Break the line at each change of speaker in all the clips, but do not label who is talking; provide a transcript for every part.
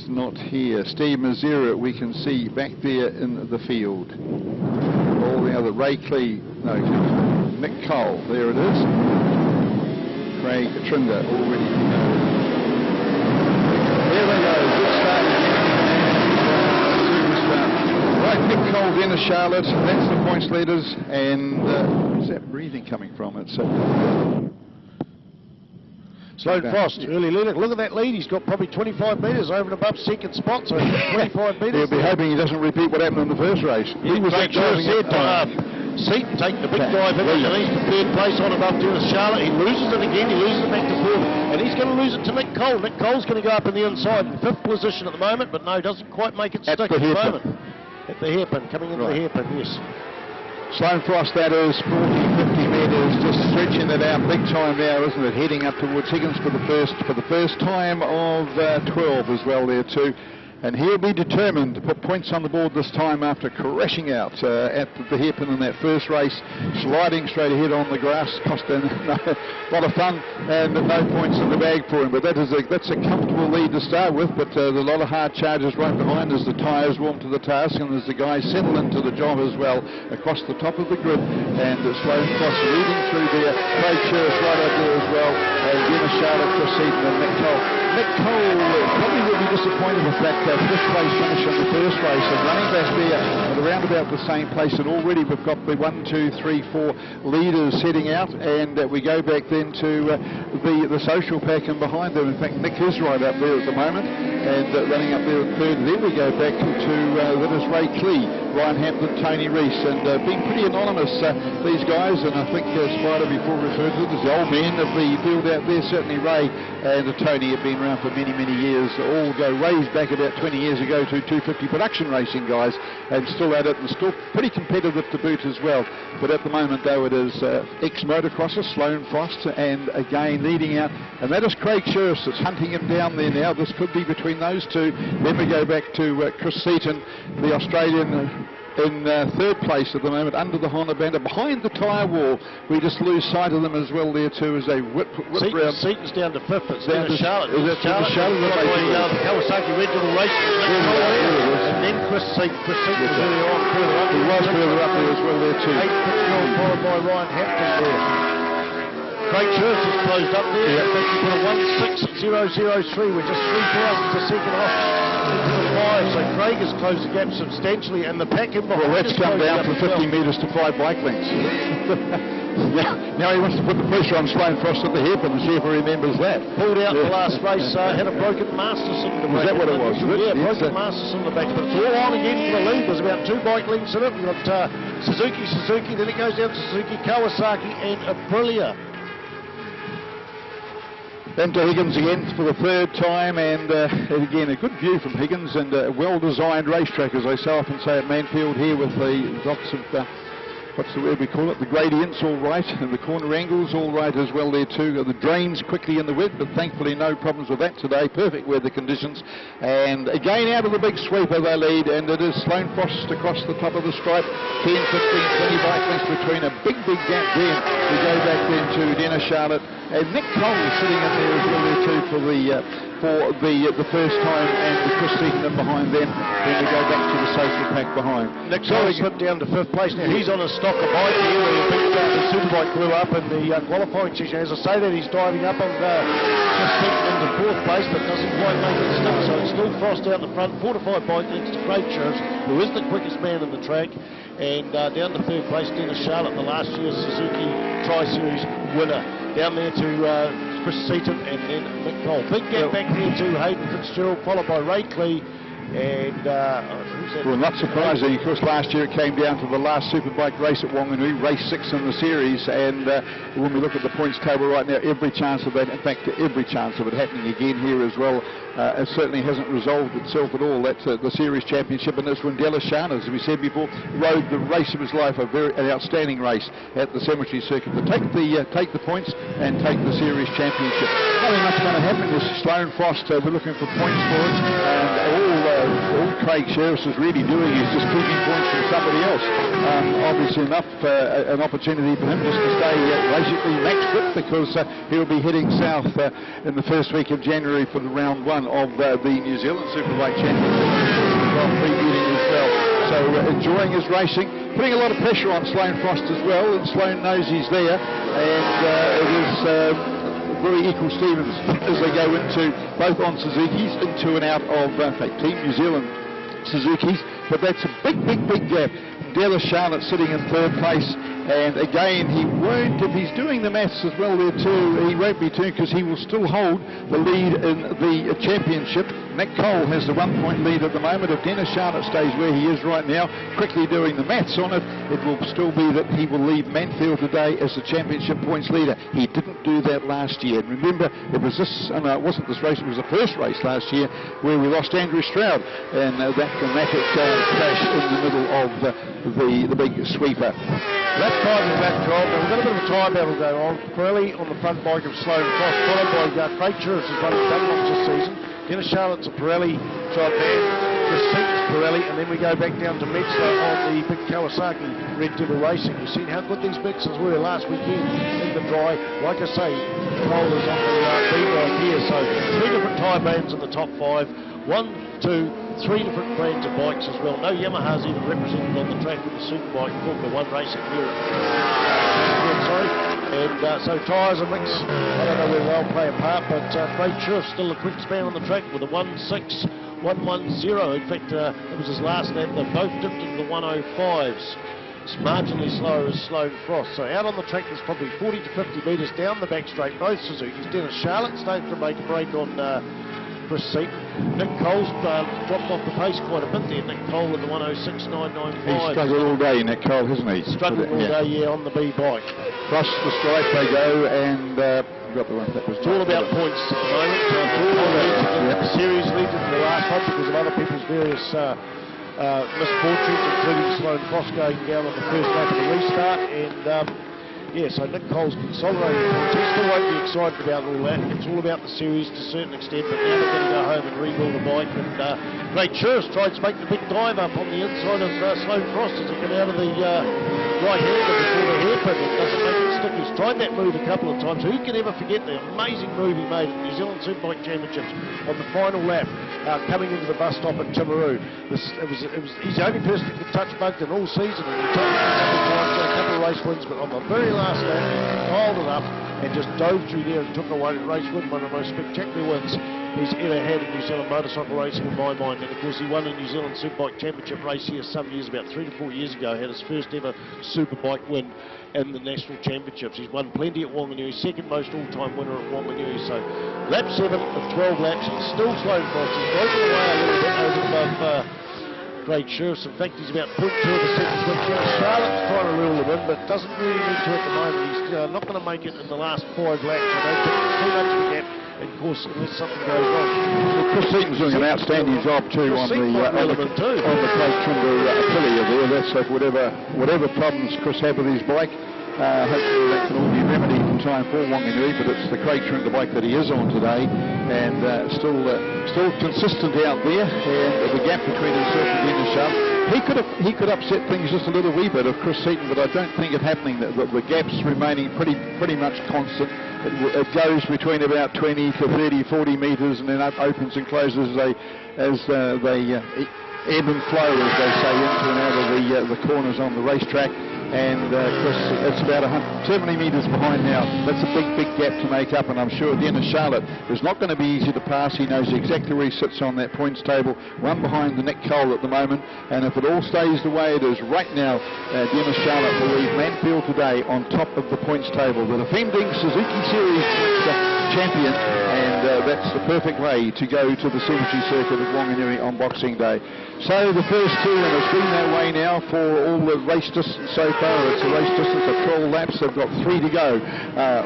is not here. Steve Mazzera, we can see back there in the field. All the other, Ray Clee, no, Nick Cole, there it is. Craig Trinder already. There they go, good start. Right, Nick Cole, Dennis Charlotte, that's the points leaders, and where's that breathing coming from? It's
Sloan Frost, early leader. Look at that lead. He's got probably 25 metres over and above second spot, so 25 metres.
He'll be hoping he doesn't repeat what happened in the first race.
He was that said, Seaton take the big dive in, and he's the third place on above Dennis Charlotte. He loses it again, he loses it back to fourth, and he's going to lose it to Nick Cole. Nick Cole's going to go up in the inside, fifth position at the moment, but no, doesn't quite make it stick at the moment. At the hairpin, coming into the hairpin, yes.
Sloan Frost, that is 40, 50 metres, just stretching it out big time now, isn't it? Heading up towards Higgins for the first time of 12 as well there too. And he'll be determined to put points on the board this time after crashing out at the hairpin in that first race, sliding straight ahead on the grass, costing a lot of fun and no points in the bag for him. But that's a comfortable lead to start with, but there's a lot of hard charges right behind as the tyres warm to the task and as the guys settle into the job as well across the top of the grid. And Sloan Frost leading through there, Craig Church right up there as well, and Dennis Charlotte, Chris Seaton and Nick Cole. Nick Cole probably will be disappointed with that fifth place finish in the first race, and running back there at around about the same place, and already we've got the 1, 2, 3, 4 leaders heading out, and we go back then to the social pack and behind them. In fact, Nick is right up there at the moment, and running up there at third. Then we go back to that is Ray Clee, Ryan Hampton, Tony Rees, and being pretty anonymous, these guys, and I think Spider before referred to it as the old men of the field out there. Certainly Ray and Tony have been around for many, many years, all go raised back about 20 years ago to 250 production racing guys, and still at it and still pretty competitive to boot as well. But at the moment though, it is ex-motocrosser Sloan Frost, and again leading out, and that is Craig Church that's hunting him down there now. This could be between those two. Then we go back to Chris Seaton, the Australian, in third place at the moment, under the Honda banner, behind the tyre wall. We just lose sight of them as well there too, as they whip round.
Seaton's down to fifth, it's down to Charlotte.
Is that Charlotte?
The Kawasaki Regional Race. And then Chris Seaton was earlier on, further up.
He was further up there as well there too.
8th, followed by Ryan Hampton there. Craig Church is closed up there. Yeah. They've got a 16003. We're just 3,000 a second off into the 5. So Craig has closed the gap substantially, and the pack in behind.
Well, let's come down from 50 metres to 5 bike lengths. now he wants to put the pressure on Sloan Frost at the hairpin and see if he remembers that.
Pulled out the last race, had a broken master cylinder.
Was that what it was?
Yeah, broken master cylinder back. But it's all on again for the lead. There's about 2 bike lengths in it. We've got Suzuki, then it goes down to Suzuki, Kawasaki and Aprilia.
Then to Higgins again for the third time, and again a good view from Higgins, and a well-designed racetrack, as I so often say at Manfield here, with the lots of what's the word we call it, the gradients all right, and the corner angles all right as well there too. The drains quickly in the wet, but thankfully no problems with that today. Perfect weather conditions, and again out of the big sweeper they lead, and it is Sloan Frost across the top of the stripe. 10, 15, 20 bike lengths between, a big gap then. We go back then to Dennis Charlotte, and Nick Cole sitting in there as well there too for the first time, and the Chris Seaton behind them. Then we go back to the social pack behind.
Nick Cole slipped down to fifth place. Now he's on a stock of bike here where he picked up the Superbike blew up in the qualifying session. As I say that, he's diving up on Chris Seaton into fourth place, but doesn't quite make it stick. So it's still Frost out the front, 4 to 5 bike lengths to Craig Church, who is the quickest man in the track. And down to third place, Dennis Charlotte, the last year's Suzuki Tri-Series winner. Down there to Chris Seaton and then Nick Cole. Big gap back there to Hayden Fitzgerald, followed by Ray Clee. And
well, not surprising, of course, last year it came down to the last Superbike race at Wanganui, race 6 in the series, and when we look at the points table right now, every chance of that, in fact, every chance of it happening again here as well. It certainly hasn't resolved itself at all. That's the series championship, and this one, Dennis Charlotte, as we said before, rode the race of his life, an outstanding race at the cemetery circuit. To take the points and take the series championship. Nothing much going to happen. This Sloan Frost, we're looking for points for it, and all Craig Sheriffs is really doing is just keeping points from somebody else. Obviously enough, an opportunity for him just to stay basically match fit, because he'll be heading south in the first week of January for the round 1 of the New Zealand Superbike Championship. Previewing as well. So enjoying his racing, putting a lot of pressure on Sloane Frost as well, and Sloane knows he's there, and it is very equal Stevens as they go into both on Suzuki's, into and out of Team New Zealand Suzuki's, but that's a big gap. Della Charlotte sitting in 3rd place, and again he won't, if he's doing the maths as well there too, he won't be too, because he will still hold the lead in the championship. Nick Cole has the 1-point lead at the moment. If Dennis Charlotte stays where he is right now, quickly doing the maths on it, it will still be that he will leave Manfield today as the championship points leader. He didn't do that last year. And remember, it was this, it wasn't this race, it was the first race last year where we lost Andrew Stroud, and that dramatic crash in the middle of the big sweeper.
That time in that job, we've got a bit of a time battle going on. Pirelli on the front bike of Sloane Frost, followed by Craig Sheriffs, who's running Dunlops this season. Dennis Charlotte's a Pirelli job there. The seat's Pirelli, and then we go back down to Metzler on the big Kawasaki Red Devil Racing. You've seen how good these mixers were last weekend in the dry. Like I say, Cole is on the lead right here, so 3 different tyre bands in the top 5. 1, 2, 3 different brands of bikes as well. No Yamaha's even represented on the track with the Superbike Formula 1 racing here. And so tyres are mixed. I don't know whether they'll play a part, but Craig Sheriff still the quickest man on the track with a 1.6.110. In fact, it was his last lap. They both dipped into the 105s. It's marginally slower as Sloane Frost. So out on the track, there's probably 40 to 50 metres down the back straight. Both Suzuki's. Dennis Charlotte starting to make a break on Chris Seaton. Nick Cole's dropped off the pace quite a bit there. Nick Cole with the 106.995.
He's struggled all day, Nick Cole, hasn't he?
Struggled all day, yeah, on the B bike.
Across the stripe they go, and got the one that was.
It's all about points at the moment. The series leads into the last hop because of other people's various misfortunes, including Sloane Frost going down on the first lap of the restart, and yeah, so Nick Cole's consolidating points. He still won't be excited about all that. It's all about the series to a certain extent, but now they're going to go home and rebuild a bike. And Craig Sheriff tried to make the big dive up on the inside of Sloane Frost as he came out of the right-hander before the hairpin. It doesn't make it stick. He's tried that move a couple of times. Who can ever forget the amazing move he made at the New Zealand Superbike Championships on the final lap, coming into the bus stop at Timaru. He's the only person that could touch Bugden all season, and he touched it a couple of times, got a couple of race wins, but on the very last lap, dialed it up and just dove through there and took away the race win, one of the most spectacular wins he's ever had in New Zealand motorcycle racing in my mind. And of course he won a New Zealand Superbike Championship race here some years, about 3 to 4 years ago, had his first ever Superbike win in the National Championships. He's won plenty at Wanganui, second most all-time winner at Wanganui. So lap 7 of 12 laps, and still Sloane Frost. He's broken away a little bit over above Craig Sheriff. In fact, he's about 0.2 of a second with Charlotte's trying to reel him in, but doesn't really need to at the moment. He's not going to make it in the last 5 laps. I don't think it's too much of a gap. And of course, unless something goes wrong.
Well, Chris Seaton's doing an outstanding job too on the Craig Trimble affiliate there. That's whatever problems Chris had with his bike. Hopefully that can all be remedied in time for Wanganui, but it's the Craig Trimble bike that he is on today, and still consistent out there, and the gap between himself and Dennis Charlotte. He could upset things just a little wee bit of Chris Seaton, but I don't think it happening. The gap's remaining pretty much constant. It goes between about 20 to 30, 40 metres, and then opens and closes as they ebb and flow, as they say, into and out of the corners on the racetrack. And Chris, it's about 170 metres behind now. That's a big gap to make up, and I'm sure Dennis Charlotte is not going to be easy to pass. He knows exactly where he sits on that points table, one behind the Nick Cole at the moment, and if it all stays the way it is right now, Dennis Charlotte will leave Manfield today on top of the points table, the defending SuzukiSeries champion, and that's the perfect way to go to the Silvertree Circuit at Wanganui on Boxing Day. So the first two, and it's been that way now for all the race distance so far. It's a race distance of 12 laps. They've got 3 to go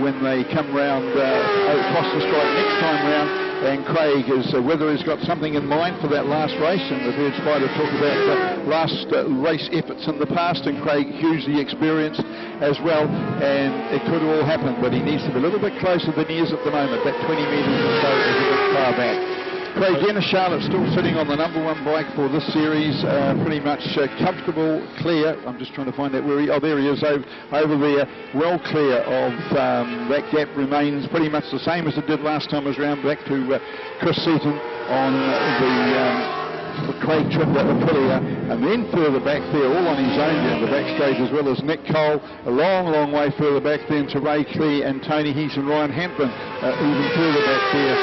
when they come round across the stripe next time round. And Craig is whether he's got something in mind for that last race, and we've heard Spider talk about last race efforts in the past, and Craig hugely experienced as well, and it could all happen, but he needs to be a little bit closer than he is at the moment. That 20 metres or so is a bit far back. Craig, Dennis Charlotte still sitting on the number 1 bike for this series, pretty much comfortable, clear. I'm just trying to find out where he, oh there he is over there, well clear of that gap. Remains pretty much the same as it did last time. Was round back to Chris Seaton on the Craig Trinder Aprilia, and then further back there, all on his own down the back straight, as well as Nick Cole, a long way further back then to Ray Clee and Tony Heath and Ryan Hampton, even further back there,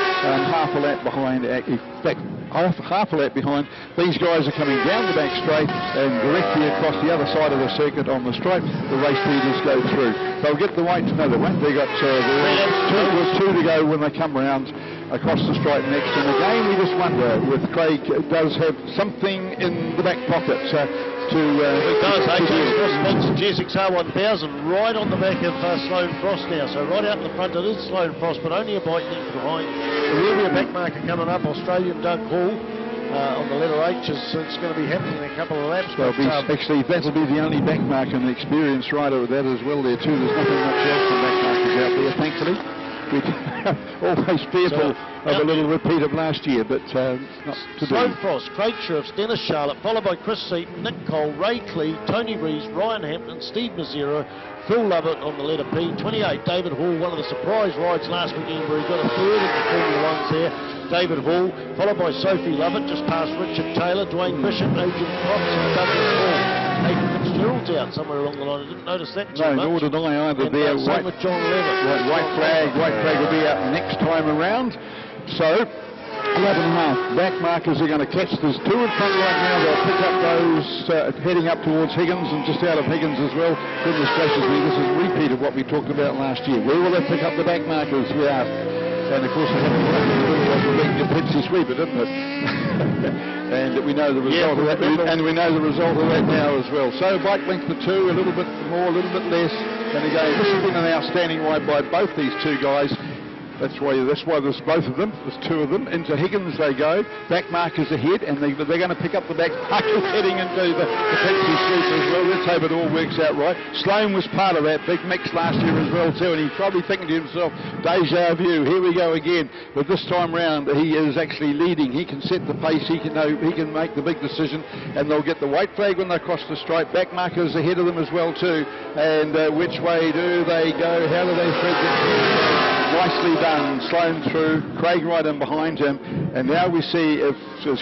half a lap behind, in fact, half a lap behind. These guys are coming down the back straight and directly across the other side of the circuit on the stripe. The race leaders go through. They'll get the weight, no they won't, they got two to go when they come round across the stripe next. And again, we just wonder if Craig does have something in the back pocket to
it does. Sponsored GSXR 1000 right on the back of Sloane Frost now. So right out in the front it is Sloane Frost, but only a bike length behind. There will be a back marker coming up. Australian Doug Hall on the letter H is it's going to be happening in a couple of laps.
Well, actually, that'll be the only back marker, and the experienced rider with that as well there too. There's nothing much else from back markers out there, thankfully. We're always fearful of a little repeat of last year, but not to
Sloane Frost, Craig Sheriffs, Dennis Charlotte, followed by Chris Seaton, Nick Cole, Ray Clee, Tony Rees, Ryan Hampton, Steve Mazzero, Phil Lovett on the letter P. 28, David Hall, one of the surprise rides last weekend where he got a third in the Formula 1s there. David Hall, followed by Sophie Lovett, just past Richard Taylor, Dwayne Bishop, Adrian Cox, and Douglas Hall. Nathan Fitzgerald's out somewhere along the line. I didn't notice that too much.
Nor did I either.
And
there.
Same with John Levitt.
White flag will be out next time around. So 11.5 back markers are going to catch. There's 2 in front right now. They'll pick up those heading up towards Higgins and just out of Higgins as well. Goodness gracious me, this is a repeat of what we talked about last year. Where will they pick up the back markers? We asked. And of course, they haven't the Pepsi sweeper, didn't it? And we know the result of that, and we know the result of that now as well. So bike length for 2, a little bit more, a little bit less. And again, this has been an outstanding ride by both these 2 guys. That's why there's both of them. There's 2 of them. Into Higgins they go. Back markers ahead, and they're going to pick up the back markers heading into the Pepsi sweep as well. Let's hope it all works out right. Sloane was part of that big mix last year as well too, and he's probably thinking to himself, deja vu, here we go again. But this time round, he is actually leading. He can set the pace. He can make the big decision, and they'll get the white flag when they cross the stripe. Back markers ahead of them as well too. And which way do they go? How do they thread the nicely done. Sloane through, Craig right in behind him, and now we see if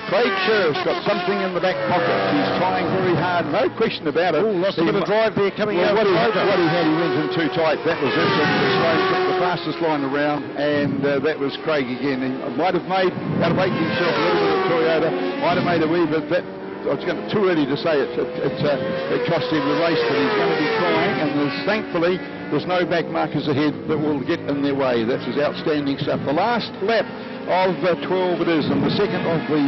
Craig Sheriff's got something in the back pocket. He's trying very hard, no question about it.
Lost a bit of drive there coming out.
What he had, he went in too tight. That was it. Sloane took the fastest line around, and that was Craig again. He might have made, out of making himself a little bit of Toyota, might have made a wee bit. It's too early to say it cost him the race, but he's going to be trying, and thankfully there's no back markers ahead that will get in their way. That's his outstanding stuff. The last lap of 12 it is, and the second of the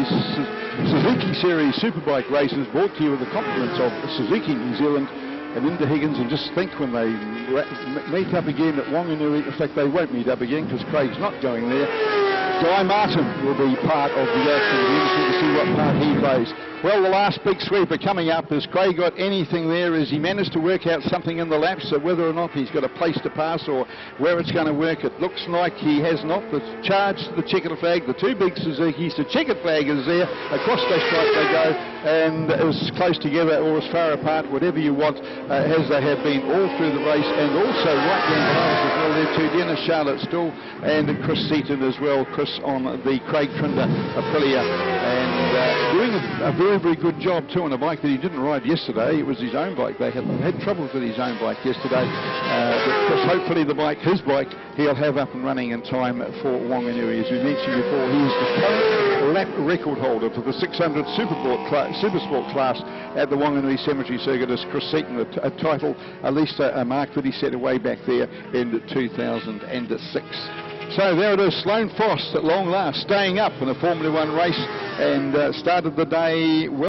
Suzuki Series Superbike races, brought to you with the compliments of Suzuki New Zealand. And into Higgins, and just think when they meet up again at Wanganui, in fact they won't meet up again because Craig's not going there. Guy Martin will be part of the action. We'll be interested to see what part he plays. Well, the last big sweeper coming up. Has Craig got anything there? Has he managed to work out something in the laps, so whether or not he's got a place to pass or where it's going to work? It looks like he has not. The charge to the checkered flag, the 2 big Suzukis, the checkered flag is there. Across the stripe they go, and as close together or as far apart, whatever you want, as they have been all through the race, and also right down below us as well there too. Dennis Charlotte still, and Chris Seaton as well. Chris on the Craig Trinder Aprilia, and doing a very good job too on a bike that he didn't ride yesterday. It was his own bike. They had troubles with his own bike yesterday, but hopefully his bike he'll have up and running in time for Wanganui. As we mentioned before, he is the current lap record holder for the 600 Supersport class at the Wanganui Cemetery Circuit as Chris Seaton, a title, at least a mark that he set away back there in 2006. So there it is, Sloane Frost at long last, staying up in a Formula 1 race, and started the day well.